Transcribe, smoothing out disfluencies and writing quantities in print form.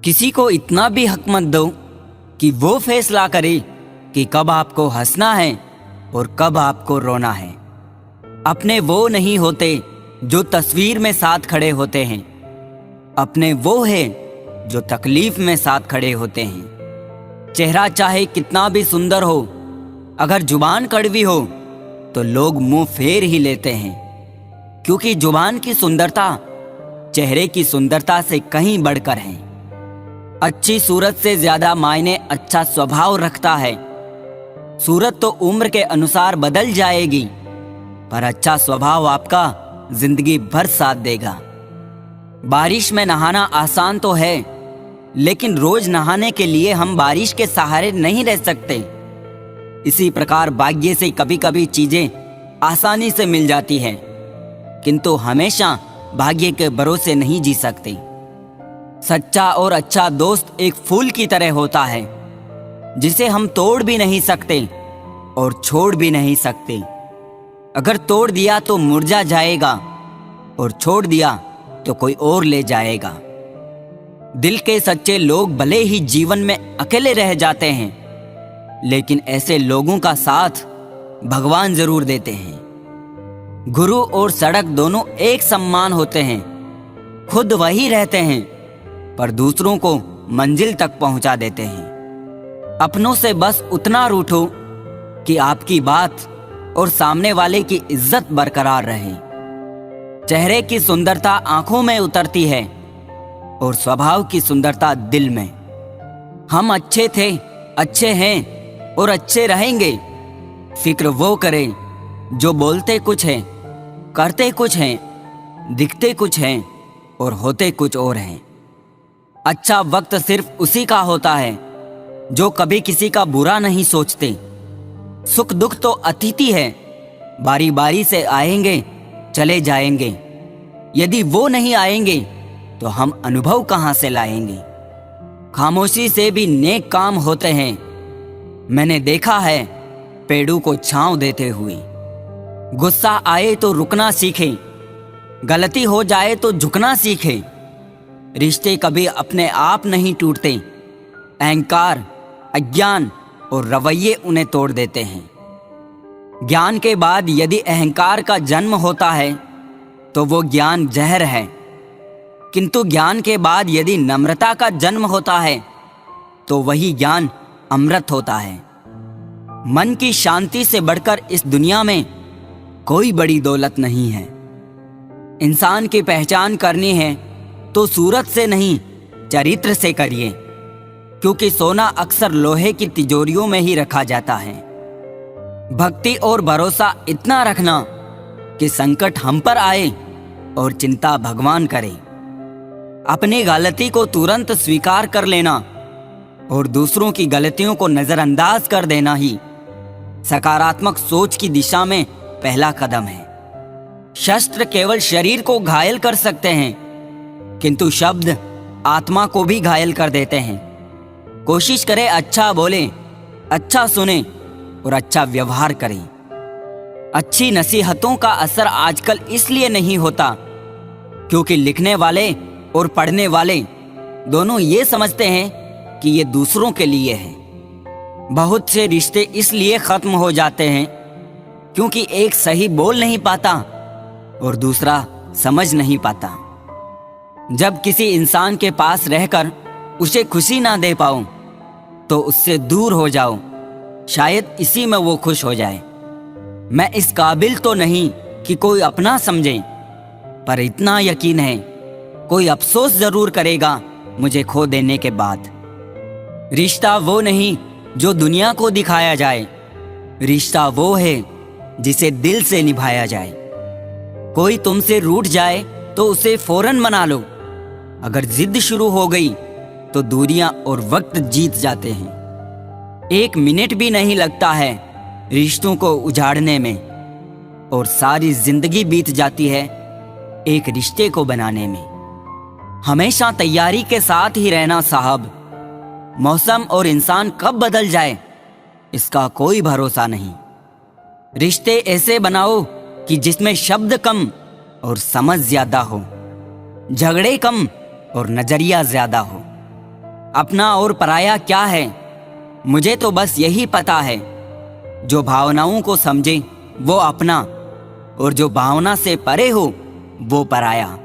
किसी को इतना भी हक मत दो कि वो फैसला करे कि कब आपको हंसना है और कब आपको रोना है। अपने वो नहीं होते जो तस्वीर में साथ खड़े होते हैं, अपने वो है जो तकलीफ में साथ खड़े होते हैं। चेहरा चाहे कितना भी सुंदर हो, अगर जुबान कड़वी हो तो लोग मुंह फेर ही लेते हैं, क्योंकि जुबान की सुंदरता चेहरे की सुंदरता से कहीं बढ़कर है। अच्छी सूरत से ज्यादा मायने अच्छा स्वभाव रखता है। सूरत तो उम्र के अनुसार बदल जाएगी, पर अच्छा स्वभाव आपका जिंदगी भर साथ देगा। बारिश में नहाना आसान तो है, लेकिन रोज नहाने के लिए हम बारिश के सहारे नहीं रह सकते। इसी प्रकार भाग्य से कभी कभी चीजें आसानी से मिल जाती हैं, किंतु हमेशा भाग्य के भरोसे नहीं जी सकते। सच्चा और अच्छा दोस्त एक फूल की तरह होता है, जिसे हम तोड़ भी नहीं सकते और छोड़ भी नहीं सकते। अगर तोड़ दिया तो मुरझा जाएगा और छोड़ दिया तो कोई और ले जाएगा। दिल के सच्चे लोग भले ही जीवन में अकेले रह जाते हैं, लेकिन ऐसे लोगों का साथ भगवान जरूर देते हैं। गुरु और सड़क दोनों एक समान होते हैं। खुद वही रहते हैं, पर दूसरों को मंजिल तक पहुंचा देते हैं। अपनों से बस उतना रूठो कि आपकी बात और सामने वाले की इज्जत बरकरार रहे। चेहरे की सुंदरता आंखों में उतरती है और स्वभाव की सुंदरता दिल में। हम अच्छे थे, अच्छे हैं और अच्छे रहेंगे। फिक्र वो करें जो बोलते कुछ हैं, करते कुछ हैं, दिखते कुछ हैं और होते कुछ और हैं। अच्छा वक्त सिर्फ उसी का होता है जो कभी किसी का बुरा नहीं सोचते। सुख दुख तो अतिथि है, बारी बारी से आएंगे चले जाएंगे। यदि वो नहीं आएंगे तो हम अनुभव कहां से लाएंगे। खामोशी से भी नेक काम होते हैं। मैंने देखा है पेड़ों को छांव देते हुए। गुस्सा आए तो रुकना सीखें, गलती हो जाए तो झुकना सीखें। रिश्ते कभी अपने आप नहीं टूटते। अहंकार, अज्ञान और रवैये उन्हें तोड़ देते हैं। ज्ञान के बाद यदि अहंकार का जन्म होता है तो वो ज्ञान जहर है, किंतु ज्ञान के बाद यदि नम्रता का जन्म होता है तो वही ज्ञान अमृत होता है। मन की शांति से बढ़कर इस दुनिया में कोई बड़ी दौलत नहीं है। इंसान की पहचान करनी है तो सूरत से नहीं, चरित्र से करिए, क्योंकि सोना अक्सर लोहे की तिजोरियों में ही रखा जाता है। भक्ति और भरोसा इतना रखना कि संकट हम पर आए और चिंता भगवान करे। अपनी गलती को तुरंत स्वीकार कर लेना और दूसरों की गलतियों को नजरअंदाज कर देना ही सकारात्मक सोच की दिशा में पहला कदम है। शस्त्र केवल शरीर को घायल कर सकते हैं, किंतु शब्द आत्मा को भी घायल कर देते हैं। कोशिश करें अच्छा बोले, अच्छा सुने और अच्छा व्यवहार करें। अच्छी नसीहतों का असर आजकल इसलिए नहीं होता क्योंकि लिखने वाले और पढ़ने वाले दोनों ये समझते हैं कि ये दूसरों के लिए है। बहुत से रिश्ते इसलिए खत्म हो जाते हैं क्योंकि एक सही बोल नहीं पाता और दूसरा समझ नहीं पाता। जब किसी इंसान के पास रहकर उसे खुशी ना दे पाऊं तो उससे दूर हो जाओ, शायद इसी में वो खुश हो जाए। मैं इस काबिल तो नहीं कि कोई अपना समझे, पर इतना यकीन है कोई अफसोस जरूर करेगा मुझे खो देने के बाद। रिश्ता वो नहीं जो दुनिया को दिखाया जाए, रिश्ता वो है जिसे दिल से निभाया जाए। कोई तुमसे रूठ जाए तो उसे फौरन मना लो। अगर जिद शुरू हो गई तो दूरियां और वक्त जीत जाते हैं। एक मिनट भी नहीं लगता है रिश्तों को उजाड़ने में, और सारी जिंदगी बीत जाती है एक रिश्ते को बनाने में। हमेशा तैयारी के साथ ही रहना साहब। मौसम और इंसान कब बदल जाए इसका कोई भरोसा नहीं। रिश्ते ऐसे बनाओ कि जिसमें शब्द कम और समझ ज्यादा हो, झगड़े कम और नजरिया ज्यादा हो। अपना और पराया क्या है, मुझे तो बस यही पता है। जो भावनाओं को समझे वो अपना, और जो भावना से परे हो वो पराया।